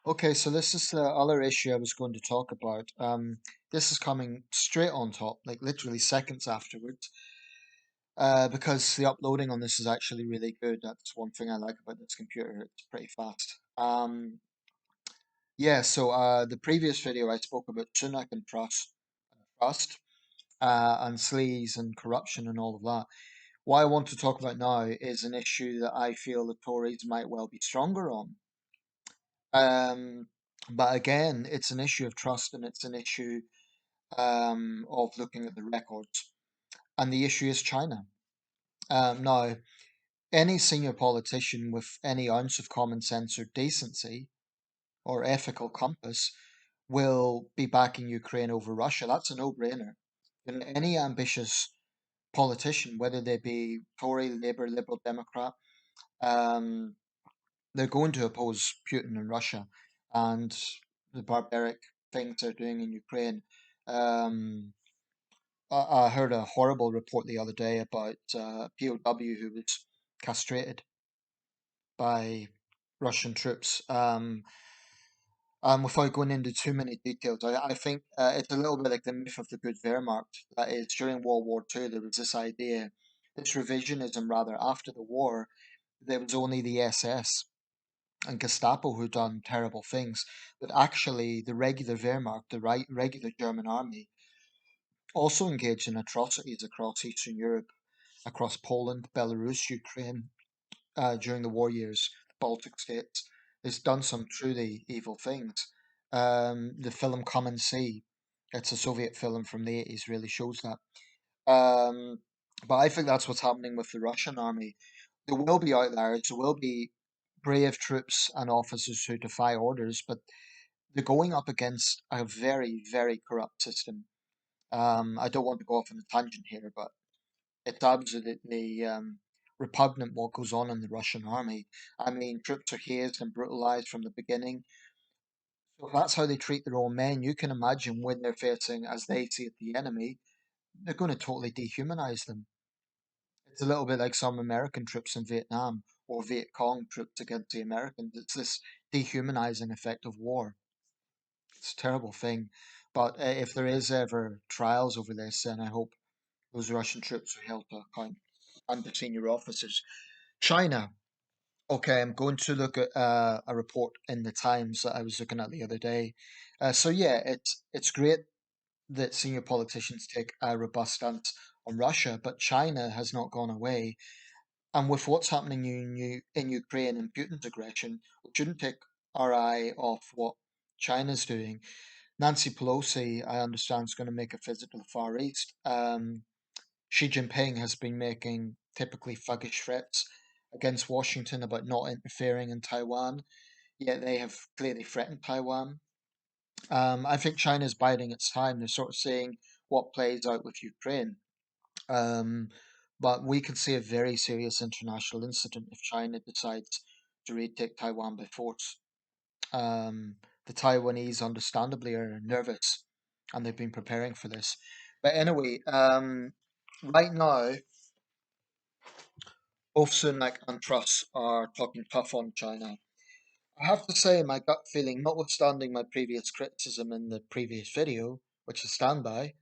Okay, so this is the other issue I was going to talk about. This is coming straight on top, like literally seconds afterwards, because the uploading on this is actually really good. That's one thing I like about this computer. It's pretty fast. Yeah, so the previous video I spoke about Sunak and trust, and sleaze and corruption and all of that. What I want to talk about now is an issue that I feel the Tories might well be stronger on. Um, but again, it's an issue of trust and it's an issue of looking at the records. And the issue is China. Now, any senior politician with any ounce of common sense or decency or ethical compass will be backing Ukraine over Russia. That's a no-brainer. And any ambitious politician, whether they be Tory, Labour, Liberal, Democrat, um, they're going to oppose Putin and Russia and the barbaric things they're doing in Ukraine. Um, I heard a horrible report the other day about a POW who was castrated by Russian troops. Without going into too many details, I think it's a little bit like the myth of the good Wehrmacht. That is, during World War II, there was this idea, this revisionism rather, after the war, there was only the SS and Gestapo who done terrible things, but actually the regular Wehrmacht, the regular German army, also engaged in atrocities across Eastern Europe, across Poland, Belarus, Ukraine, during the war years, the Baltic states. It's done some truly evil things. The film Come and See, it's a Soviet film from the 80s, really shows that. Um, but I think that's what's happening with the Russian army. There will be outliers, there will be brave troops and officers who defy orders, but they're going up against a very, very corrupt system. I don't want to go off on a tangent here, but it's absolutely repugnant what goes on in the Russian army. I mean, troops are hazed and brutalized from the beginning. So if that's how they treat their own men, you can imagine when they're facing, as they see it, the enemy, they're going to totally dehumanize them. It's a little bit like some American troops in Vietnam or Viet Cong troops against the Americans. It's this dehumanizing effect of war. It's a terrible thing. But if there is ever trials over this, then I hope those Russian troops are held to account and the senior officers. China. Okay, I'm going to look at a report in the Times that I was looking at the other day. So yeah, it's great that senior politicians take a robust stance on Russia, but China has not gone away. And with what's happening in Ukraine and Putin's aggression, we shouldn't take our eye off what China's doing. Nancy Pelosi, I understand, is going to make a visit to the Far East. Xi Jinping has been making typically thuggish threats against Washington about not interfering in Taiwan, yet they have clearly threatened Taiwan. I think China's biding its time. They're sort of seeing what plays out with Ukraine. Um, but we could see a very serious international incident if China decides to retake Taiwan by force. The Taiwanese, understandably, are nervous and they've been preparing for this. But anyway, right now, both Sunak and Truss are talking tough on China. I have to say, my gut feeling, notwithstanding my previous criticism in the previous video, which I stand by,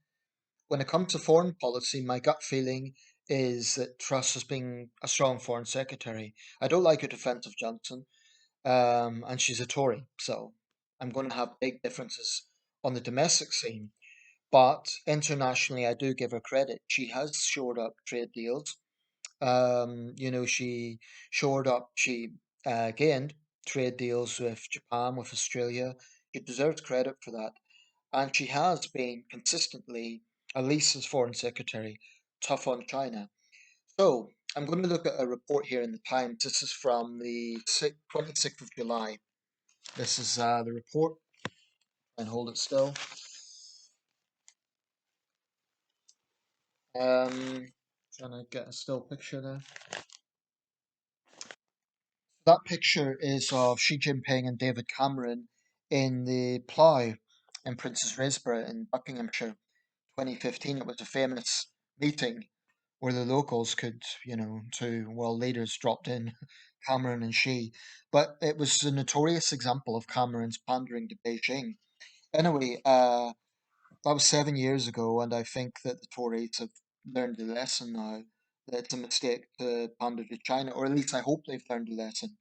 when it comes to foreign policy, my gut feeling is that Truss has been a strong foreign secretary. I don't like her defence of Johnson, and she's a Tory, so I'm going to have big differences on the domestic scene. But internationally, I do give her credit. She has shored up trade deals. She shored up, she gained trade deals with Japan, with Australia. She deserves credit for that. And she has been consistently, at least as Foreign Secretary, tough on China. So I'm going to look at a report here in the Times. This is from the 26th of July. This is the report, and hold it still. Trying to get a still picture there. That picture is of Xi Jinping and David Cameron in the plough in Princess Risborough in Buckinghamshire, 2015. It was a famous meeting where the locals could, to, well, leaders dropped in, Cameron and Xi. But it was a notorious example of Cameron's pandering to Beijing. Anyway, that was 7 years ago, and I think that the Tories have learned the lesson now that it's a mistake to pander to China, or at least I hope they've learned the lesson,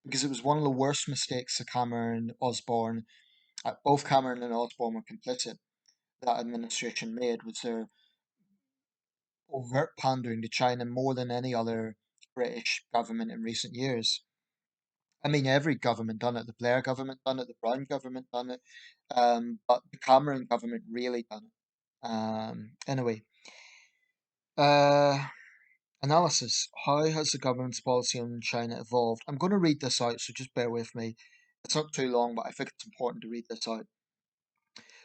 because it was one of the worst mistakes that both Cameron and Osborne were complicit, that administration made, was their overt pandering to China more than any other British government in recent years. I mean, every government done it. The Blair government done it. The Brown government done it. But the Cameron government really done it. Anyway, uh, analysis. How has the government's policy on China evolved? I'm going to read this out, so just bear with me. It's not too long, but I think it's important to read this out.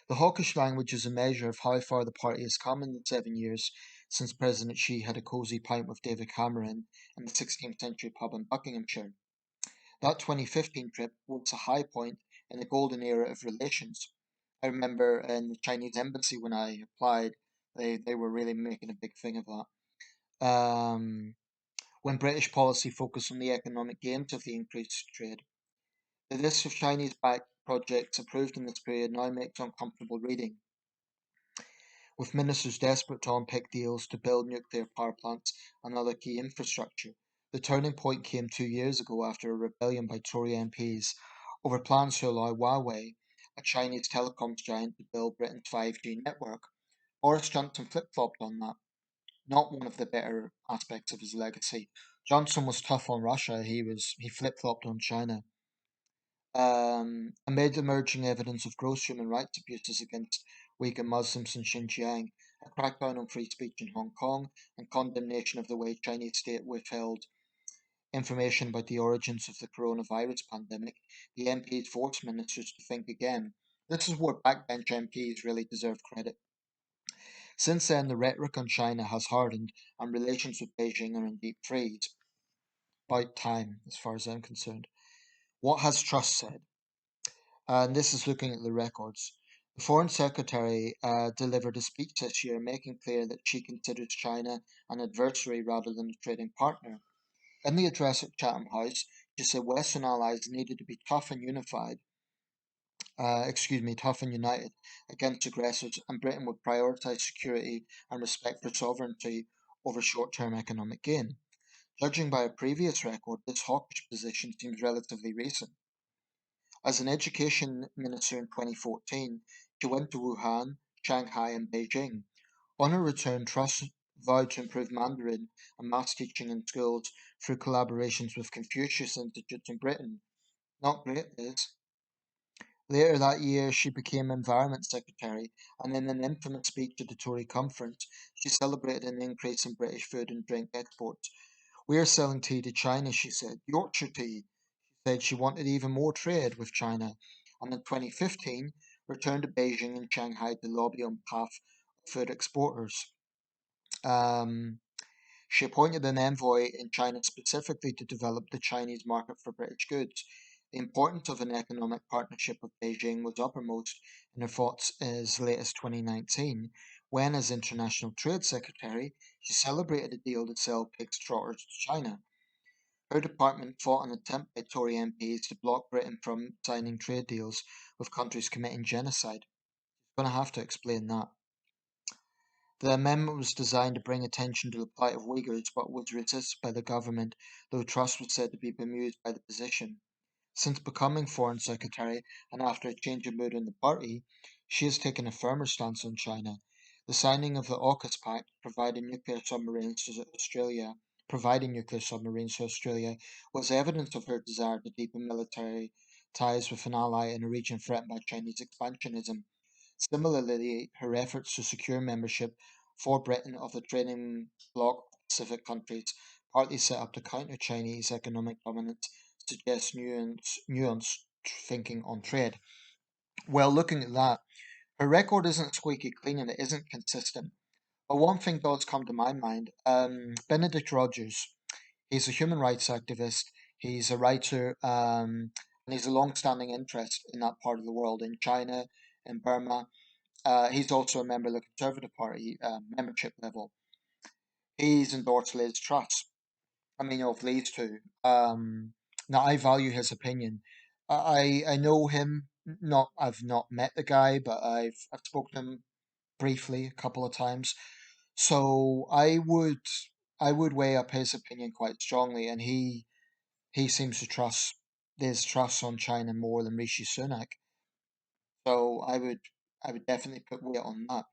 The hawkish language is a measure of how far the party has come in the 7 years since President Xi had a cosy pint with David Cameron in the 16th century pub in Buckinghamshire. That 2015 trip was a high point in the golden era of relations. I remember in the Chinese embassy when I applied, they were really making a big thing of that. When British policy focused on the economic gains of the increased trade. The list of Chinese backed projects approved in this period now makes uncomfortable reading, with ministers desperate to unpick deals to build nuclear power plants and other key infrastructure. The turning point came 2 years ago after a rebellion by Tory MPs over plans to allow Huawei, a Chinese telecoms giant, to build Britain's 5G network. Boris Johnson flip flopped on that, not one of the better aspects of his legacy. Johnson was tough on Russia, he flip flopped on China. Amid emerging evidence of gross human rights abuses against Uyghur Muslims in Xinjiang, a crackdown on free speech in Hong Kong, and condemnation of the way Chinese state withheld information about the origins of the coronavirus pandemic, the MPs forced ministers to think again. This is where backbench MPs really deserve credit. Since then, the rhetoric on China has hardened, and relations with Beijing are in deep freeze. About time, as far as I'm concerned. What has Truss said? And this is looking at the records. The Foreign Secretary delivered a speech this year making clear that she considers China an adversary rather than a trading partner. In the address at Chatham House, she said Western allies needed to be tough and united against aggressors, and Britain would prioritise security and respect for sovereignty over short term economic gain. Judging by a previous record, this hawkish position seems relatively recent. As an education minister in 2014, she went to Wuhan, Shanghai, and Beijing. On her return, Truss vowed to improve Mandarin and maths teaching in schools through collaborations with Confucius Institutes in Britain. Not great, Liz. Later that year, she became Environment Secretary, and in an infamous speech at the Tory conference, she celebrated an increase in British food and drink exports. We are selling tea to China, she said. Yorkshire tea. Said she wanted even more trade with China, and in 2015 returned to Beijing and Shanghai to lobby on behalf of food exporters. Um, she appointed an envoy in China specifically to develop the Chinese market for British goods. The importance of an economic partnership with Beijing was uppermost in her thoughts as late as 2019, when, as International Trade Secretary, she celebrated a deal to sell pig's trotters to China. Her department fought an attempt by Tory MPs to block Britain from signing trade deals with countries committing genocide. I'm going to have to explain that. The amendment was designed to bring attention to the plight of Uyghurs but was resisted by the government, though Truss was said to be bemused by the position. Since becoming Foreign Secretary and after a change of mood in the party, she has taken a firmer stance on China. The signing of the AUKUS Pact, providing nuclear submarines to Australia, was evidence of her desire to deepen military ties with an ally in a region threatened by Chinese expansionism. Similarly, her efforts to secure membership for Britain of the trading bloc of Pacific countries, partly set up to counter Chinese economic dominance, suggests nuanced thinking on trade. Well, looking at that, her record isn't squeaky clean and it isn't consistent. But one thing does come to my mind. Benedict Rogers, he's a human rights activist, he's a writer, and he's a long-standing interest in that part of the world, in China, in Burma. He's also a member of the Conservative Party membership level. He's endorsed Liz Truss. I mean, of these two. Now I value his opinion. I know him. Not I've not met the guy, but I've spoken to him briefly a couple of times. So I would weigh up his opinion quite strongly, and he seems to trust there's trust on China more than Rishi Sunak. So I would definitely put weight on that.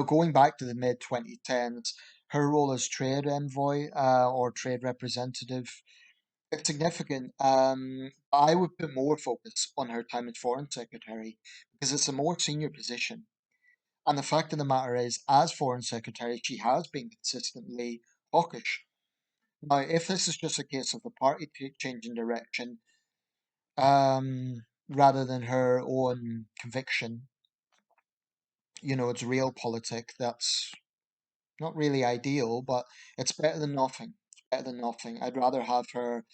Going back to the mid 2010s, her role as trade envoy or trade representative, it's significant. I would put more focus on her time as foreign secretary because it's a more senior position. And the fact of the matter is, as foreign secretary, she has been consistently hawkish. Now, if this is just a case of the party changing direction, rather than her own conviction, it's realpolitik. That's not really ideal, but it's better than nothing. It's better than nothing. I'd rather have her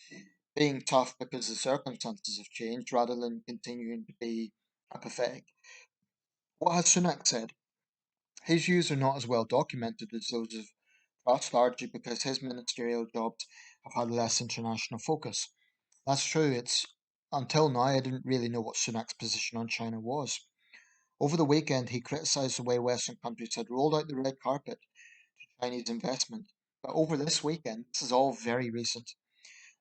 being tough because the circumstances have changed rather than continuing to be apathetic. What has Sunak said? His views are not as well documented as those of Truss, largely because his ministerial jobs have had less international focus. That's true. It's until now I didn't really know what Sunak's position on China was. Over the weekend, he criticised the way Western countries had rolled out the red carpet to Chinese investment. But over this weekend, this is all very recent,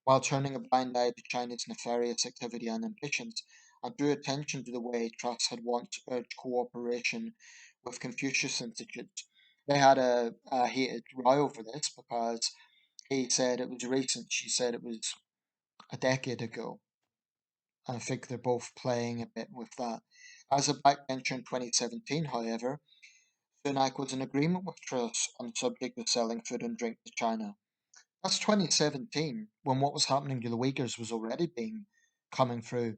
while turning a blind eye to China's nefarious activity and ambitions, and drew attention to the way Truss had once urged cooperation with Confucius Institutes. They had a heated row over this because he said it was recent, she said it was a decade ago. And I think they're both playing a bit with that. As a backbencher in 2017, however, Sunak was in agreement with Truss on the subject of selling food and drink to China. That's 2017, when what was happening to the Uyghurs was already being coming through.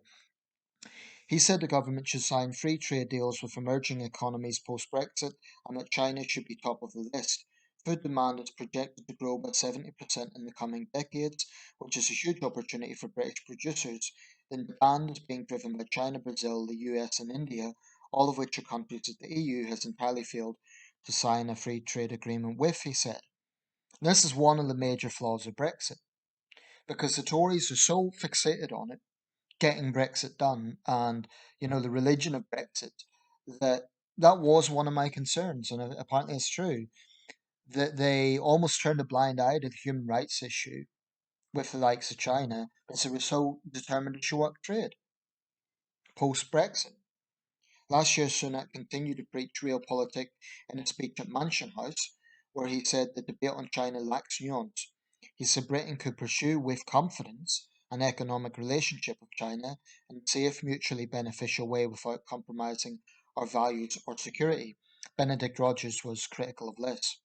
He said the government should sign free trade deals with emerging economies post Brexit and that China should be top of the list. Food demand is projected to grow by 70% in the coming decades, which is a huge opportunity for British producers. The demand is being driven by China, Brazil, the US, and India, all of which are countries that the EU has entirely failed to sign a free trade agreement with, he said. This is one of the major flaws of Brexit because the Tories are so fixated on it, getting Brexit done, and the religion of Brexit, that that was one of my concerns, and apparently it's true that they almost turned a blind eye to the human rights issue with the likes of China because they were so determined to show up trade post Brexit. Last year, Sunak continued to preach realpolitik in a speech at Mansion House, where he said the debate on China lacks nuance. He said Britain could pursue with confidence an economic relationship with China in a safe, mutually beneficial way without compromising our values or security. Benedict Rogers was critical of this.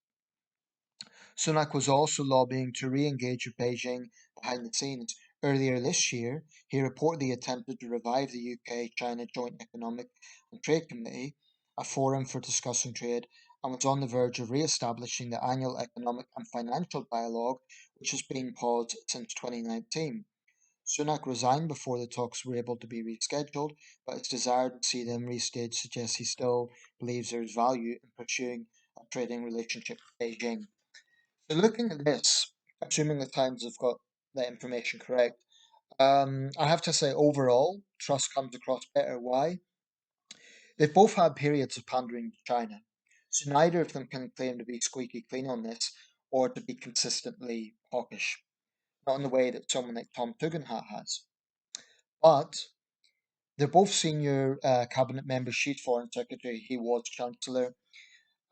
Sunak was also lobbying to re engage with Beijing behind the scenes. Earlier this year, he reportedly attempted to revive the UK China Joint Economic and Trade Committee, a forum for discussing trade, and was on the verge of re establishing the annual economic and financial dialogue, which has been paused since 2019. Sunak resigned before the talks were able to be rescheduled, but his desire to see them restaged suggests he still believes there is value in pursuing a trading relationship with Beijing. So looking at this, assuming the Times have got the information correct, I have to say overall, Trust comes across better. Why? They've both had periods of pandering to China, so neither of them can claim to be squeaky clean on this or to be consistently hawkish, not in the way that someone like Tom Tugendhat has. But they're both senior cabinet members. She's foreign secretary, he was chancellor,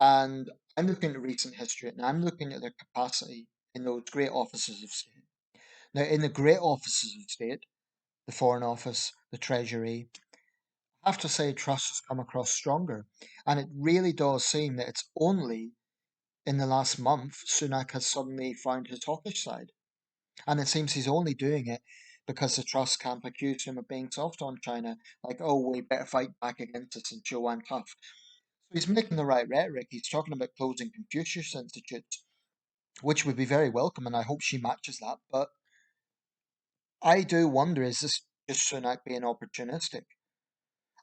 and I'm looking at recent history and I'm looking at their capacity in those great offices of state. Now, in the great offices of state, the Foreign Office, the Treasury, I have to say Truss has come across stronger. And it really does seem that it's only in the last month Sunak has suddenly found his hawkish side. And it seems he's only doing it because the Truss camp accused him of being soft on China, like, oh, we better fight back against this and show I'm tough. So he's making the right rhetoric. He's talking about closing Confucius Institutes, which would be very welcome, and I hope she matches that. But I do wonder, is this just Sunak being opportunistic?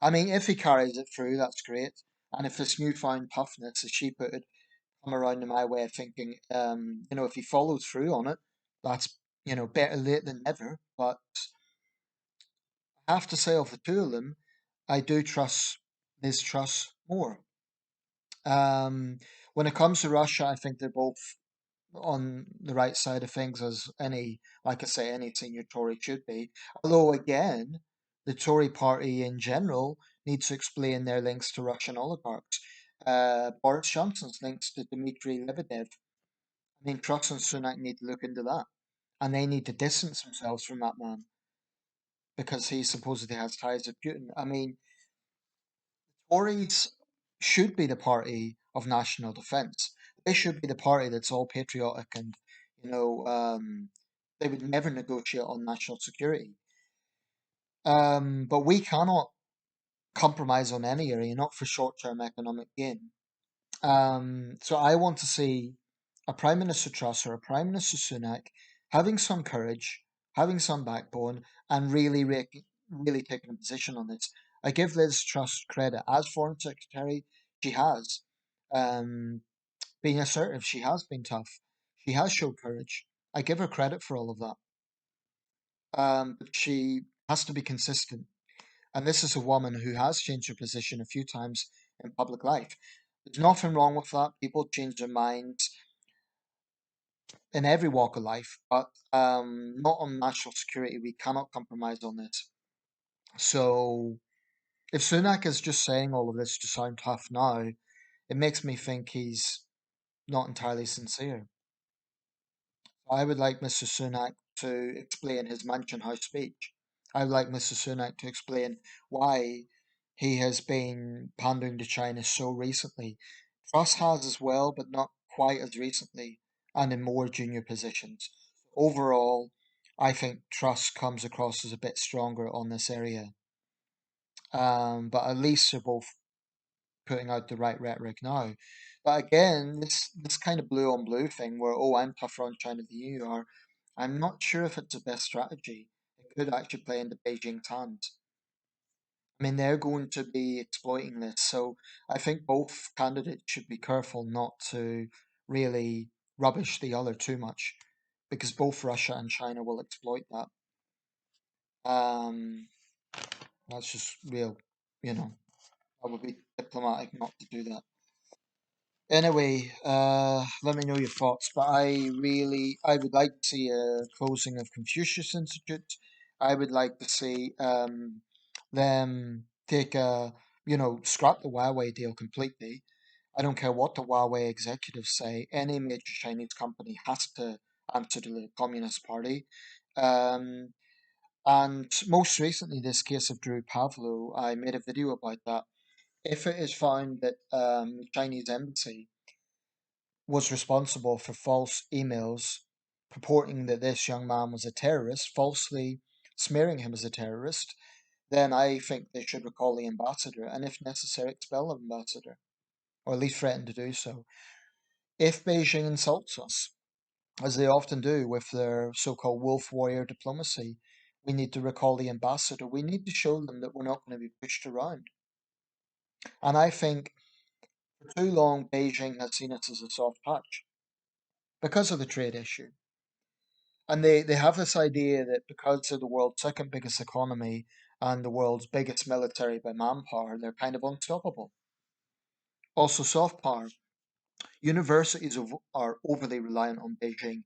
I mean, if he carries it through, that's great. And if this newfound toughness, as she put it, come around to my way of thinking. If he follows through on it, that's better late than never. But I have to say, of the two of them, I do trust Liz Truss more. Um, when it comes to Russia, I think they're both on the right side of things, as any, like I say, any senior Tory should be. Although, again, the Tory party in general needs to explain their links to Russian oligarchs. Boris Johnson's links to Dmitry Lebedev. I mean, Truss and Sunak need to look into that. And they need to distance themselves from that man because he supposedly has ties with Putin. I mean, Tories should be the party of national defence. They should be the party that's all patriotic and, you know, um, they would never negotiate on national security. But we cannot compromise on any area, not for short-term economic gain. So I want to see a Prime Minister Truss or a Prime Minister Sunak having some courage, having some backbone, and really taking a position on this. I give Liz Truss credit as Foreign Secretary. She has um, been assertive. She has been tough. She has showed courage. I give her credit for all of that. But she has to be consistent. And this is a woman who has changed her position a few times in public life. There's nothing wrong with that. People change their minds in every walk of life, but not on national security. We cannot compromise on this. So if Sunak is just saying all of this to sound tough now, it makes me think he's not entirely sincere. I would like Mr. Sunak to explain his Mansion House speech. I would like Mr. Sunak to explain why he has been pandering to China so recently. Truss has as well, but not quite as recently, and in more junior positions. Overall, I think Truss comes across as a bit stronger on this area. But at least they're both putting out the right rhetoric now. But again, this kind of blue on blue thing where, oh, I'm tougher on China than you are, I'm not sure if it's the best strategy. It could actually play into Beijing's hands. I mean, they're going to be exploiting this, so I think both candidates should be careful not to really rubbish the other too much, because both Russia and China will exploit that. Um, that's just real, you know. I would be diplomatic not to do that. Anyway, let me know your thoughts. But I would like to see a closing of Confucius Institute. I would like to see them take scrap the Huawei deal completely. I don't care what the Huawei executives say. Any major Chinese company has to answer to the Communist Party. Um, and most recently, this case of Drew Pavlo, I made a video about that. If it is found that the Chinese embassy was responsible for false emails purporting that this young man was a terrorist, falsely smearing him as a terrorist, then I think they should recall the ambassador and, if necessary, expel the ambassador, or at least threaten to do so. If Beijing insults us, as they often do with their so called wolf warrior diplomacy, we need to recall the ambassador. We need to show them that we're not going to be pushed around. And I think for too long, Beijing has seen us as a soft patch because of the trade issue. And they have this idea that because they're the world's second biggest economy and the world's biggest military by manpower, they're kind of unstoppable. Also, soft power. Universities are overly reliant on Beijing.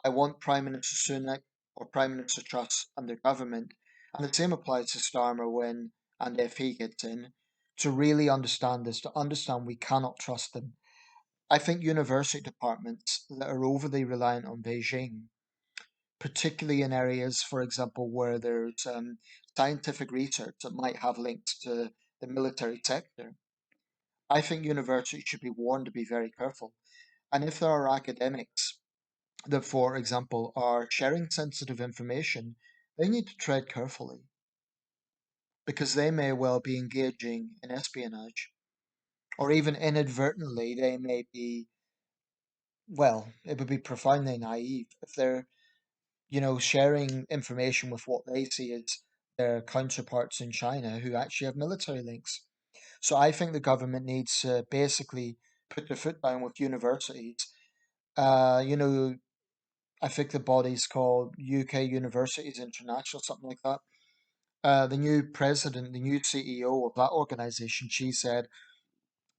I want Prime Minister Sunak or Prime Minister Truss and their government, and the same applies to Starmer when and if he gets in, to really understand this, to understand we cannot trust them. I think university departments that are overly reliant on Beijing, particularly in areas, for example, where there's scientific research that might have links to the military sector. I think universities should be warned to be very careful. And if there are academics that, for example, are sharing sensitive information, they need to tread carefully because they may well be engaging in espionage, or even inadvertently, they may be, well, it would be profoundly naive if they're sharing information with what they see as their counterparts in China who actually have military links. So I think the government needs to basically put their foot down with universities. You know, I think the body's called UK Universities International, something like that. The new president, the new CEO of that organization, she said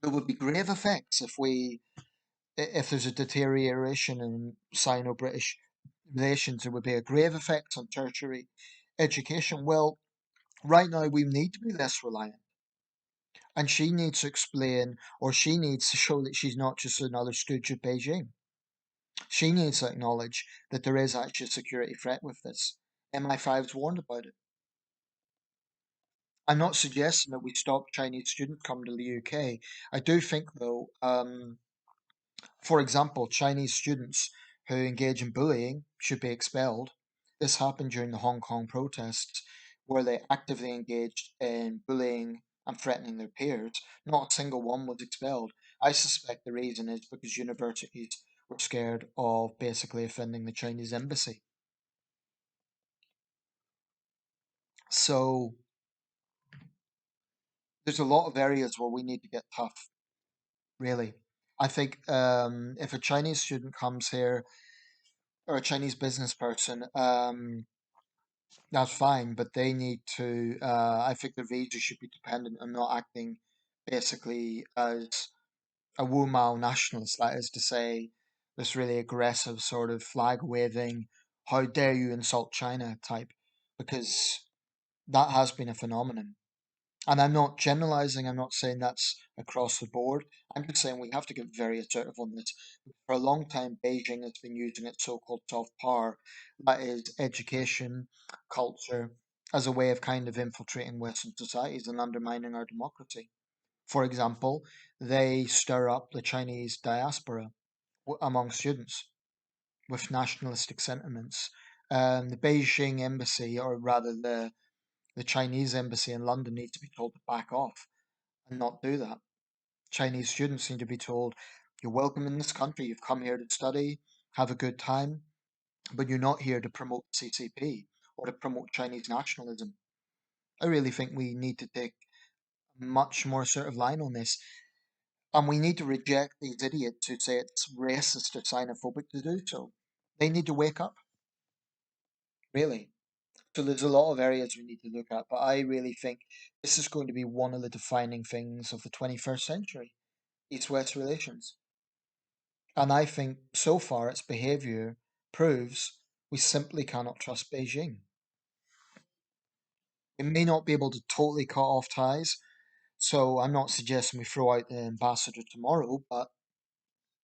there would be grave effects if there's a deterioration in Sino-British relations. There would be a grave effect on tertiary education. Well, right now we need to be less reliant, and she needs to explain, or she needs to show that she's not just another stooge of Beijing. She needs to acknowledge that there is actually a security threat with this. MI5's warned about it. I'm not suggesting that we stop Chinese students coming to the UK. I do think, though, for example, Chinese students who engage in bullying should be expelled. This happened during the Hong Kong protests, where they actively engaged in bullying and threatening their peers. Not a single one was expelled. I suspect the reason is because universities were scared of basically offending the Chinese embassy. So there's a lot of areas where we need to get tough, really. I think if a Chinese student comes here or a Chinese business person, that's fine, but they need to. I think the visa should be dependent on not acting basically as a Wu Mao nationalist. That is to say, this really aggressive sort of flag waving, "How dare you insult China" type, because that has been a phenomenon. And I'm not generalizing, I'm not saying that's across the board. I'm just saying we have to get very assertive on this. For a long time, Beijing has been using its so called soft power, that is, education, culture, as a way of kind of infiltrating Western societies and undermining our democracy. For example, they stir up the Chinese diaspora among students with nationalistic sentiments. The Beijing embassy, or rather the Chinese embassy in London, needs to be told to back off and not do that. Chinese students need to be told, you're welcome in this country, you've come here to study, have a good time, but you're not here to promote CCP or to promote Chinese nationalism. I really think we need to take a much more assertive line on this. And we need to reject these idiots who say it's racist or xenophobic to do so. They need to wake up, really. So there's a lot of areas we need to look at, but I really think this is going to be one of the defining things of the 21st century, East-West relations. And I think so far its behaviour proves we simply cannot trust Beijing. We may not be able to totally cut off ties, so I'm not suggesting we throw out the ambassador tomorrow, but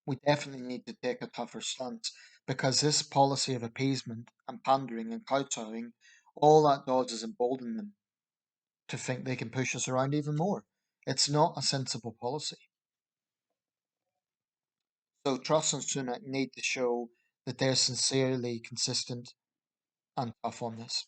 we definitely need to take a tougher stance because this policy of appeasement and pandering and kowtowing, all that does is embolden them to think they can push us around even more. It's not a sensible policy. So Truss and Sunak need to show that they're sincerely consistent and tough on this.